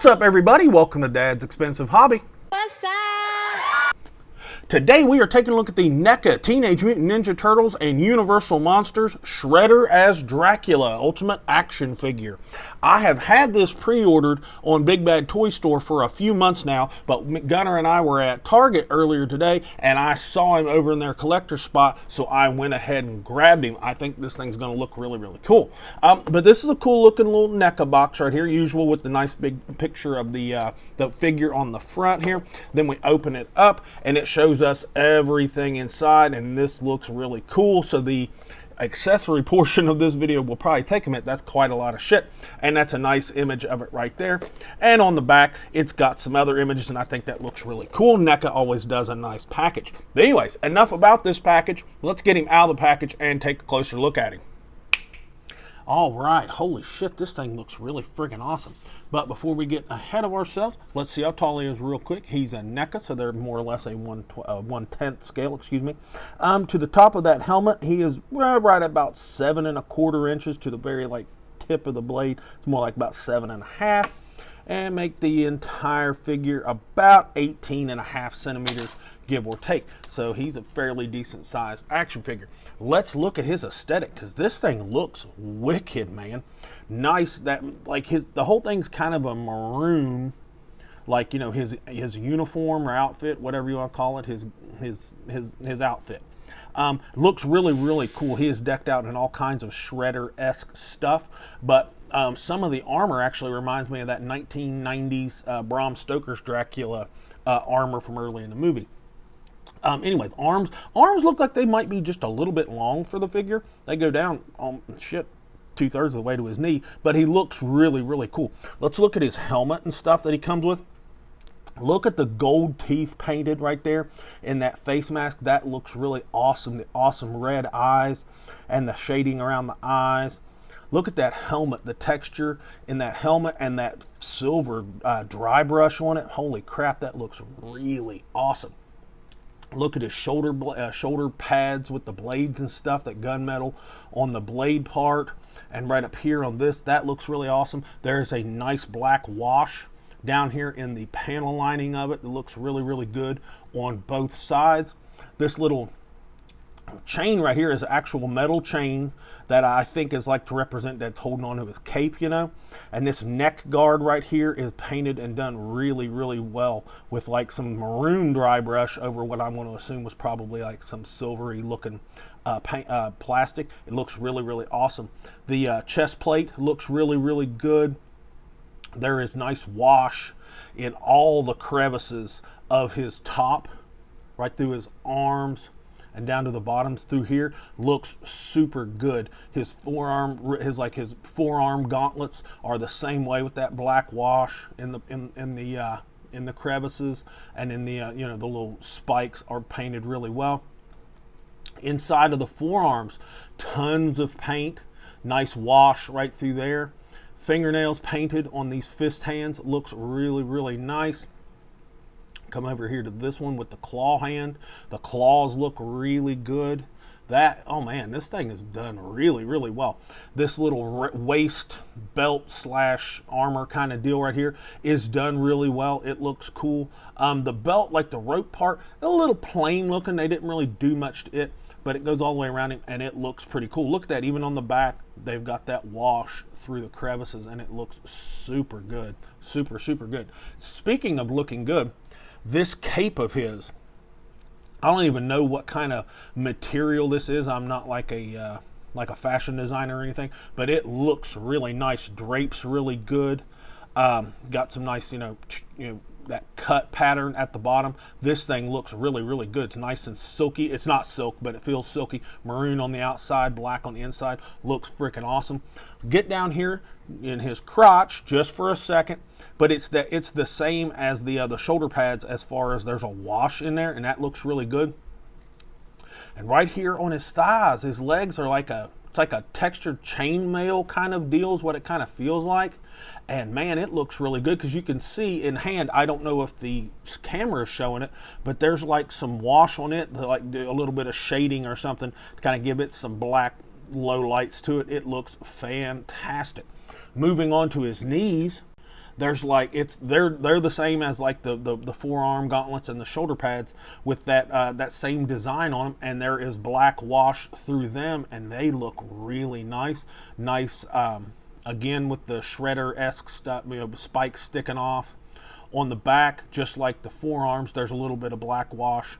What's up, everybody? Welcome to Dad's Expensive Hobby. What's up? Today we are taking a look at the NECA Teenage Mutant Ninja Turtles and Universal Monsters Shredder as Dracula Ultimate Action Figure. I have had this pre-ordered on Big Bad Toy Store for a few months now, but Gunner and I were at Target earlier today and I saw him over in their collector spot, so I went ahead and grabbed him. I think this thing's going to look really, really cool. But this is a cool looking little NECA box right here, usual with the nice big picture of the figure on the front here. Then we open it up and it shows us everything inside, and this looks really cool. So the accessory portion of this video will probably take a minute. That's quite a lot of shit, and that's a nice image of it right there. And on the back it's got some other images, and I think that looks really cool. NECA always does a nice package. But anyways, enough about this package. Let's get him out of the package and take a closer look at him. All right, holy shit, this thing looks really friggin' awesome. But before we get ahead of ourselves, let's see how tall he is real quick. He's a NECA, so they're more or less a 1/10 scale, excuse me. To the top of that helmet, he is right about 7 1/4 inches to the very tip of the blade. It's more like about 7 1/2, and make the entire figure about 18 1/2 centimeters, give or take. So he's a fairly decent sized action figure. Let's look at his aesthetic, because this thing looks wicked, man. Nice, that the whole thing's kind of a maroon, his uniform or outfit, whatever you want to call it, his outfit. Looks really, really cool. He is decked out in all kinds of Shredder-esque stuff, but some of the armor actually reminds me of that 1990s Bram Stoker's Dracula armor from early in the movie. Anyways, arms look like they might be just a little bit long for the figure. They go down, 2/3 of the way to his knee, but he looks really, really cool. Let's look at his helmet and stuff that he comes with. Look at the gold teeth painted right there in that face mask. That looks really awesome. The awesome red eyes and the shading around the eyes. Look at that helmet, the texture in that helmet, and that silver dry brush on it. Holy crap, that looks really awesome. Look at his shoulder pads with the blades and stuff, that gunmetal on the blade part, and right up here on this, that looks really awesome. There's a nice black wash down here in the panel lining of it that looks really, really good on both sides. This little chain right here is an actual metal chain that I think is to represent that's holding on to his cape, and this neck guard right here is painted and done really, really well with some maroon dry brush over what I'm going to assume was probably some silvery looking plastic. It looks really, really awesome. The chest plate looks really, really good. There is nice wash in all the crevices of his top, right through his arms and down to the bottoms through here. Looks super good. His forearm, his forearm gauntlets are the same way with that black wash in the crevices, and in the the little spikes are painted really well. Inside of the forearms, tons of paint, nice wash right through there. Fingernails painted on these fist hands, looks really, really nice. Come over here to this one with the claw hand. The claws look really good. Oh man, this thing is done really, really well. This little waist belt / armor kind of deal right here is done really well. It looks cool. The belt, the rope part, a little plain looking. They didn't really do much to it, but it goes all the way around him and it looks pretty cool. Look at that, even on the back, they've got that wash through the crevices and it looks super good. Super, super good. Speaking of looking good, this cape of his, I don't even know what kind of material this is. I'm not like a fashion designer or anything, but it looks really nice. Drapes really good. Got some nice, that cut pattern at the bottom. This thing looks really, really good. It's nice and silky. It's not silk, but it feels silky. Maroon on the outside, black on the inside. Looks freaking awesome. Get down here in his crotch just for a second, but it's the same as the shoulder pads as far as there's a wash in there, and that looks really good. And right here on his thighs, his legs are it's like a textured chainmail kind of deal is what it kind of feels like. And man, it looks really good, because you can see in hand, I don't know if the camera is showing it, but there's some wash on it, do a little bit of shading or something to kind of give it some black low lights to it. It looks fantastic. Moving on to his knees, There's like they're the same as like the forearm gauntlets and the shoulder pads with that same design on them, and there is black wash through them, and they look really nice. Again with the shredder-esque stuff, spikes sticking off on the back, just like the forearms. There's a little bit of black wash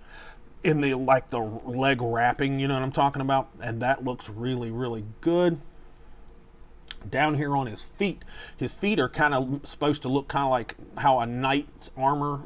in the leg wrapping, you know what I'm talking about, and that looks really, really good. Down here on his feet are kind of supposed to look kind of like how a knight's armor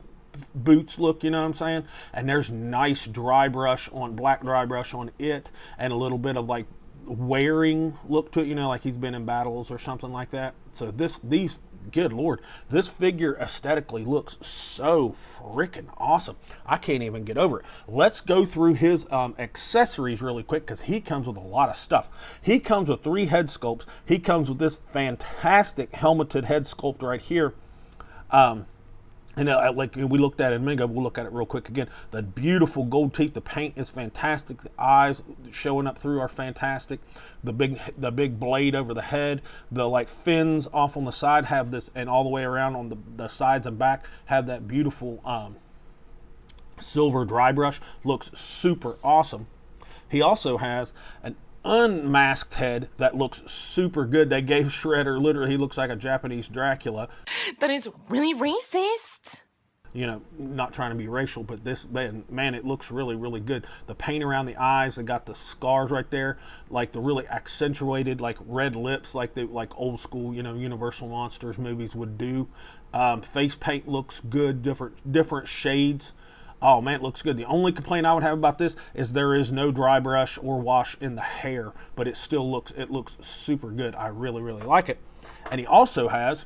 boots look, you know what I'm saying? And there's nice black dry brush on it, and a little bit of like wearing look to it, you know, like he's been in battles or something like that. So these good Lord, this figure aesthetically looks so freaking awesome. I can't even get over it. Let's go through his accessories really quick, because he comes with a lot of stuff. He comes with 3 head sculpts. He comes with this fantastic helmeted head sculpt right here. And like we looked at it a minute ago, we'll look at it real quick again. The beautiful gold teeth, the paint is fantastic. The eyes showing up through are fantastic. The big blade over the head, the like fins off on the side have this, and all the way around on the sides and back have that beautiful silver dry brush. Looks super awesome. He also has an unmasked head that looks super good. They gave Shredder, literally, he looks like a Japanese Dracula. That is really racist. You know, not trying to be racial, but this, man, it looks really, really good. The paint around the eyes, they got the scars right there, like the really accentuated, like red lips, like old school, you know, Universal Monsters movies would do. Face paint looks good, different shades. Oh man, it looks good. The only complaint I would have about this is there is no dry brush or wash in the hair, but it looks super good. I really, really like it. And he also has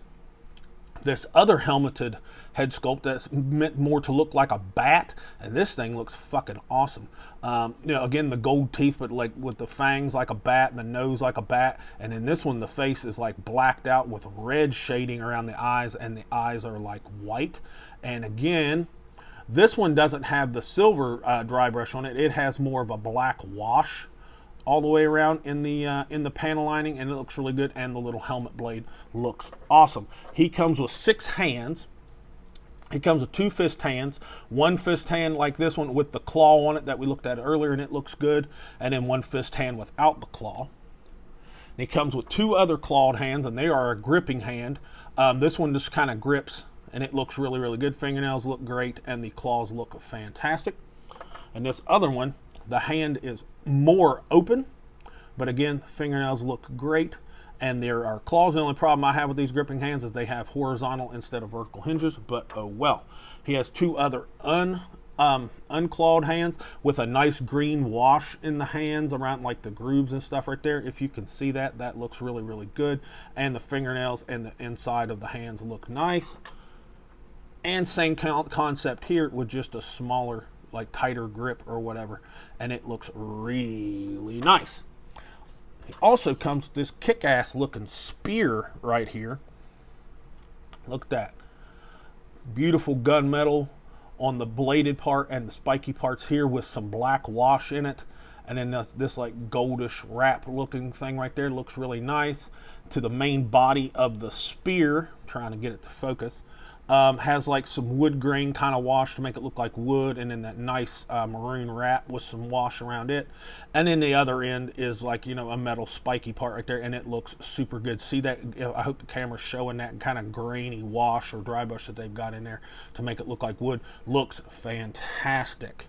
this other helmeted head sculpt that's meant more to look like a bat, and this thing looks fucking awesome. You know, again, the gold teeth, but like with the fangs like a bat and the nose like a bat, and in this one the face is like blacked out with red shading around the eyes, and the eyes are like white. And again, this one doesn't have the silver dry brush on it. It has more of a black wash all the way around in the panel lining, and it looks really good. And the little helmet blade looks awesome. He comes with 6 hands. He comes with 2 fist hands, 1 fist hand like this one with the claw on it that we looked at earlier, and it looks good, and then 1 fist hand without the claw. And he comes with 2 other clawed hands, and they are a gripping hand. This one just kind of grips, and it looks really, really good. Fingernails look great, and the claws look fantastic. And this other one, the hand is more open, but again, fingernails look great, and there are claws. The only problem I have with these gripping hands is they have horizontal instead of vertical hinges, but oh well. He has 2 other unclawed hands with a nice green wash in the hands around like the grooves and stuff right there. If you can see that, that looks really, really good. And the fingernails and the inside of the hands look nice. And same concept here with just a smaller, like tighter grip or whatever, and it looks really nice. He also comes with this kick-ass looking spear right here. Look at that. Beautiful gunmetal on the bladed part and the spiky parts here with some black wash in it. And then this like goldish wrap looking thing right there looks really nice. To the main body of the spear, trying to get it to focus, has like some wood grain kind of wash to make it look like wood, and then that nice maroon wrap with some wash around it. And then the other end is like, you know, a metal spiky part right there, and it looks super good. See that? I hope the camera's showing that kind of grainy wash or dry brush that they've got in there to make it look like wood. Looks fantastic.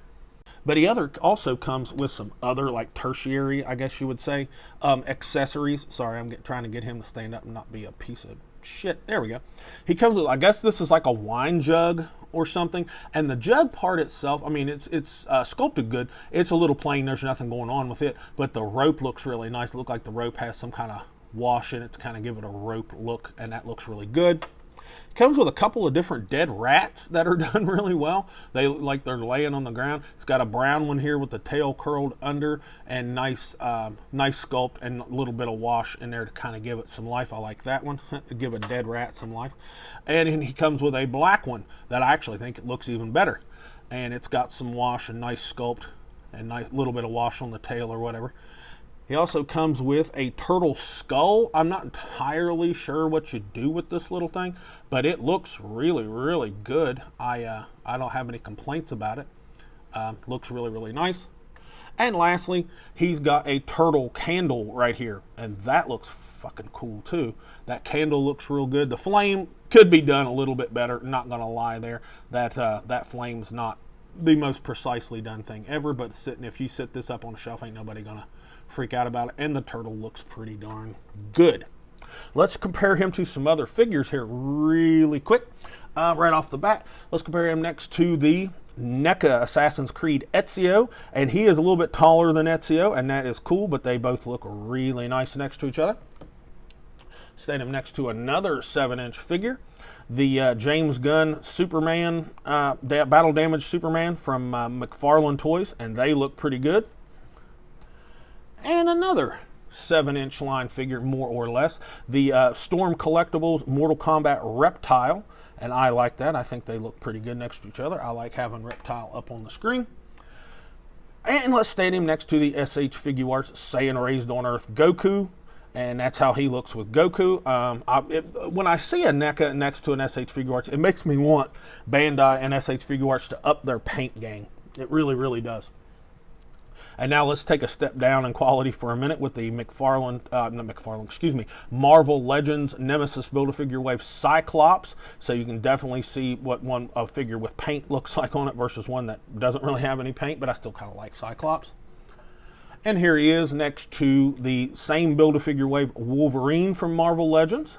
But he also comes with some other like tertiary, I guess you would say, accessories. Sorry, I'm trying to get him to stand up and not be a piece of shit. There we go. He comes with, I guess this is like a wine jug or something, and the jug part itself, I mean, it's sculpted good. It's a little plain, there's nothing going on with it, but the rope looks really nice. It looks like the rope has some kind of wash in it to kind of give it a rope look, and that looks really good. Comes with a couple of different dead rats that are done really well. They look like they're laying on the ground. It's got a brown one here with the tail curled under, and nice sculpt and a little bit of wash in there to kind of give it some life. I like that one. Give a dead rat some life. And he comes with a black one that I actually think it looks even better. And it's got some wash and nice sculpt and nice little bit of wash on the tail or whatever. He also comes with a turtle skull. I'm not entirely sure what you do with this little thing, but it looks really, really good. I don't have any complaints about it. Looks really, really nice. And lastly, he's got a turtle candle right here, and that looks fucking cool too. That candle looks real good. The flame could be done a little bit better. Not gonna lie there. That flame's not the most precisely done thing ever, but if you sit this up on a shelf, ain't nobody gonna freak out about it. And the turtle looks pretty darn good. Let's compare him to some other figures here really quick. Right off the bat, let's compare him next to the NECA Assassin's Creed Ezio, and he is a little bit taller than Ezio, and that is cool, but they both look really nice next to each other. Stand him next to another 7-inch figure, the James Gunn Superman, Battle Damage Superman from McFarlane Toys, and they look pretty good. And another 7-inch line figure, more or less, the Storm Collectibles Mortal Kombat Reptile, and I like that. I think they look pretty good next to each other. I like having Reptile up on the screen. And let's stand him next to the SH Figuarts Saiyan Raised on Earth Goku, and that's how he looks with Goku. When I see a NECA next to an SH Figuarts, it makes me want Bandai and SH Figuarts to up their paint game. It really, really does. And now let's take a step down in quality for a minute with the Marvel Legends Nemesis Build-A-Figure Wave Cyclops. So you can definitely see what a figure with paint looks like on it versus one that doesn't really have any paint, but I still kind of like Cyclops. And here he is next to the same Build-A-Figure Wave Wolverine from Marvel Legends.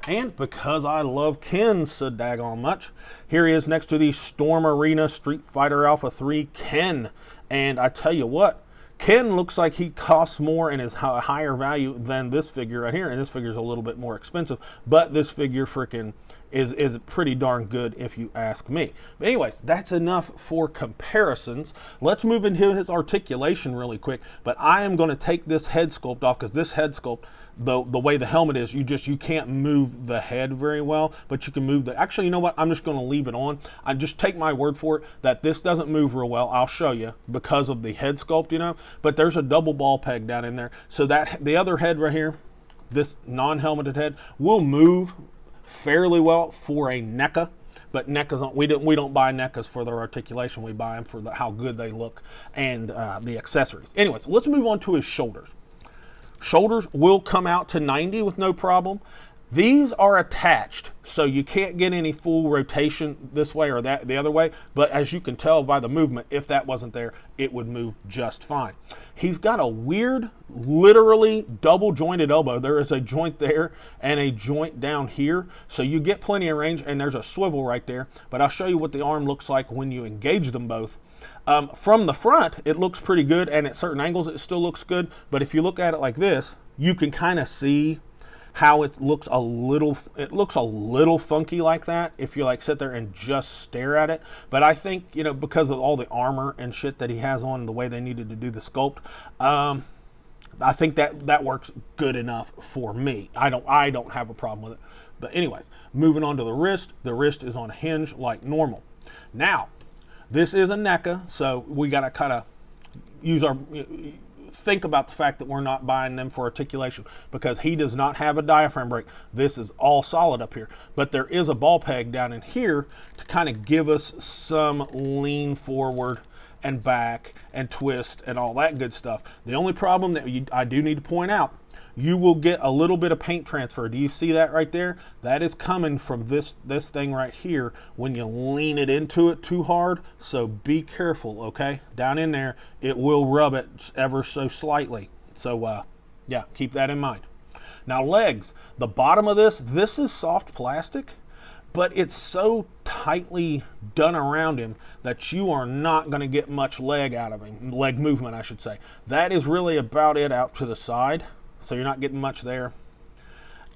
And because I love Ken so daggone much, here he is next to the Storm Arena Street Fighter Alpha 3 Ken. And I tell you what, Ken looks like he costs more and is a higher value than this figure right here. And this figure is a little bit more expensive, but this figure freaking is pretty darn good if you ask me. But anyways, that's enough for comparisons. Let's move into his articulation really quick. But I am going to take this head sculpt off because this head sculpt, the way the helmet is, you can't move the head very well, but you can move actually, you know what, I'm just going to leave it on. I just take my word for it that this doesn't move real well. I'll show you because of the head sculpt, you know, but there's a double ball peg down in there, so that the other head right here, this non-helmeted head, will move fairly well for a NECA. But NECAs, we don't buy NECAs for their articulation. We buy them for how good they look and the accessories. Anyways, let's move on to his shoulders. Shoulders will come out to 90 with no problem. These are attached, so you can't get any full rotation this way or the other way, but as you can tell by the movement, if that wasn't there, it would move just fine. He's got a weird, literally double jointed elbow. There is a joint there and a joint down here, so you get plenty of range, and there's a swivel right there, but I'll show you what the arm looks like when you engage them both. From the front, it looks pretty good, and at certain angles, it still looks good, but if you look at it like this, you can kind of see how it looks a little funky like that if you like sit there and just stare at it. But I think, you know, because of all the armor and shit that he has on, the way they needed to do the sculpt, I think that works good enough for me. I don't have a problem with it. But anyways, moving on to the wrist. The wrist is on a hinge like normal. Now, this is a NECA, so we got to kind of think about the fact that we're not buying them for articulation because he does not have a diaphragm brake. This is all solid up here, but there is a ball peg down in here to kind of give us some lean forward and back and twist and all that good stuff. The only problem that I do need to point out, you will get a little bit of paint transfer. Do you see that right there? That is coming from this thing right here when you lean it into it too hard. So be careful, okay? Down in there, it will rub it ever so slightly. So yeah, keep that in mind. Now legs, the bottom of this is soft plastic, but it's so tightly done around him that you are not going to get much leg out of him. Leg movement, I should say. That is really about it out to the side. So you're not getting much there.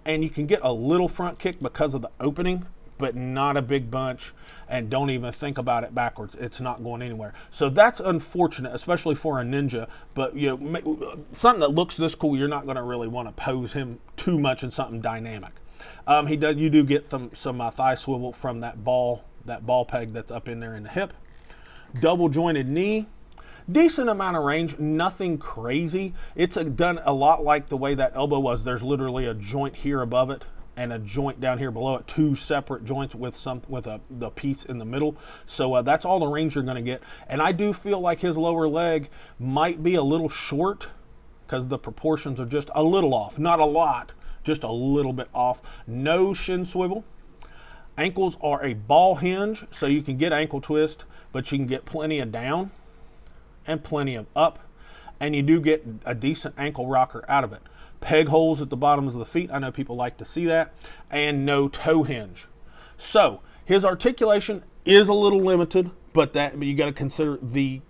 And you can get a little front kick because of the opening, but not a big bunch. And don't even think about it backwards. It's not going anywhere. So that's unfortunate, especially for a ninja. But you know, something that looks this cool, you're not going to really want to pose him too much in something dynamic. You do get some thigh swivel from that ball peg that's up in there in the hip. Double jointed knee. decent amount of range, nothing crazy. It's done a lot like the way that elbow was. There's literally a joint here above it and a joint down here below it, two separate joints with the piece in the middle. So that's all the range you're going to get. And I do feel like his lower leg might be a little short because the proportions are just a little off, not a lot, just a little bit off. No shin swivel. Ankles are a ball hinge, so you can get ankle twist, but you can get plenty of down and plenty of up, and you do get a decent ankle rocker out of it. Peg holes at the bottoms of the feet, I know people like to see that, and no toe hinge. So his articulation is a little limited, but you got to consider the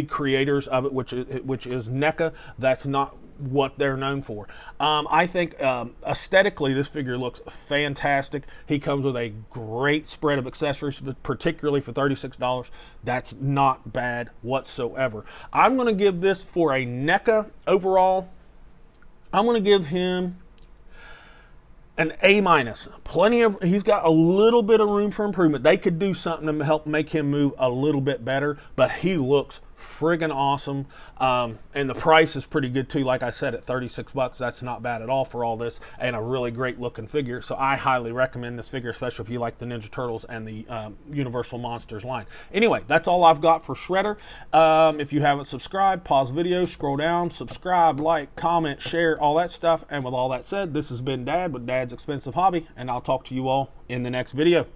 creators of it, which is NECA. That's not what they're known for. I think aesthetically this figure looks fantastic. He comes with a great spread of accessories, but particularly for $36, that's not bad whatsoever. I'm going to give this, for a NECA overall, I'm going to give him an A-. He's got a little bit of room for improvement. They could do something to help make him move a little bit better, but he looks friggin' awesome, and the price is pretty good too. Like I said, at 36 bucks, that's not bad at all for all this, and a really great looking figure. So I highly recommend this figure, especially if you like the Ninja Turtles and the Universal Monsters line. Anyway, that's all I've got for Shredder. If you haven't subscribed, pause the video, scroll down, subscribe, like, comment, share, all that stuff. And with all that said, this has been Dad with Dad's Expensive Hobby, and I'll talk to you all in the next video.